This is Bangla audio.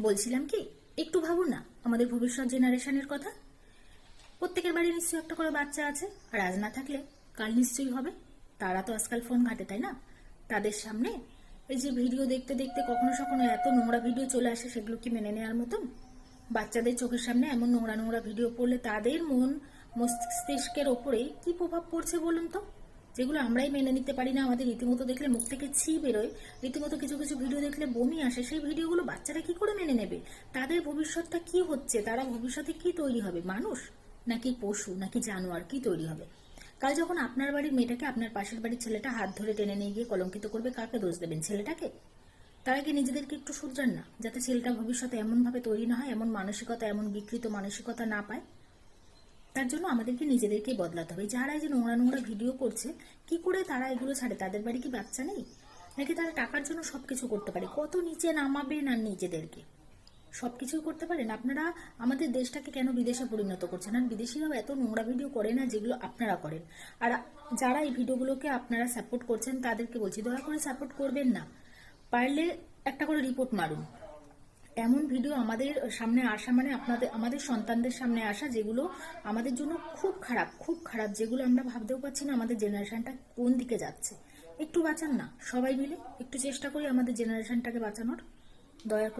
বলছিলাম কি, একটু ভাবুন না আমাদের ভবিষ্যৎ জেনারেশনের কথা। প্রত্যেকের বাড়ি নিশ্চয়ই একটা করে বাচ্চা আছে, আর আজ না থাকলে কাল নিশ্চয়ই হবে। তারা তো আজকাল ফোন ঘাটে, তাই না? তাদের সামনে এই যে ভিডিও দেখতে দেখতে কখনো সখনো এত নোংরা ভিডিও চলে আসে, সেগুলো কি মেনে নেওয়ার মতন? বাচ্চাদের চোখের সামনে এমন নোংরা নোংরা ভিডিও পড়লে তাদের মন মস্তিষ্কের ওপরে কি প্রভাব পড়ছে বলুন তো? যেগুলো আমরাই মেনে নিতে পারি না, আমাদের রীতিমতো দেখলে মুখ থেকে ছি বেরোয়, রীতিমতো কিছু কিছু ভিডিও দেখলে বমি আসে, সেই ভিডিওগুলো বাচ্চারা কি করে মেনে নেবে? তাদের ভবিষ্যৎটা কি হচ্ছে? তারা ভবিষ্যতে কি তৈরি হবে? মানুষ নাকি পশু নাকি জানোয়ার কি তৈরি হবে? কাল যখন আপনার বাড়ির মেয়েটাকে আপনার পাশের বাড়ির ছেলেটা হাত ধরে টেনে নিয়ে গিয়ে কলঙ্কিত করবে, কাকে দোষ দেবেন? ছেলেটাকে? তারা কি নিজেদেরকে একটু শুধরান না, যাতে ছেলেটা ভবিষ্যতে এমনভাবে তৈরি না হয়, এমন মানসিকতা, এমন বিকৃত মানসিকতা না পায়? তার জন্য আমাদেরকে নিজেদেরকেই বদলাতে হবে। যারা এই যে নোংরা নোংরা ভিডিও করছে, কি করে তারা এগুলো ছাড়ে? তাদের বাড়ি কি বাচ্চা নেই নাকি? তারা টাকার জন্য সবকিছু করতে পারে? কত নিচে নামাবেন আর নিজেদেরকে? সবকিছুই করতে পারেন আপনারা। আমাদের দেশটাকে কেন বিদেশে পরিণত করছেন? আর বিদেশিরাও এত নোংরা ভিডিও করে না যেগুলো আপনারা করেন। আর যারা এই ভিডিওগুলোকে আপনারা সাপোর্ট করছেন তাদেরকে বলছি, দয়া করে সাপোর্ট করবেন না। পারলে একটা করে রিপোর্ট মারুন। এমন ভিডিও আমাদের সামনে আসা মানে আমাদের সন্তানদের সামনে আসা, যেগুলো আমাদের জন্য খুব খারাপ, খুব খারাপ, যেগুলো আমরা ভাবতেও পারছি না আমাদের জেনারেশনটা কোন দিকে যাচ্ছে। একটু বাঁচান না, সবাই মিলে একটু চেষ্টা করি আমাদের জেনারেশনটাকে বাঁচানোর। দয়া করে।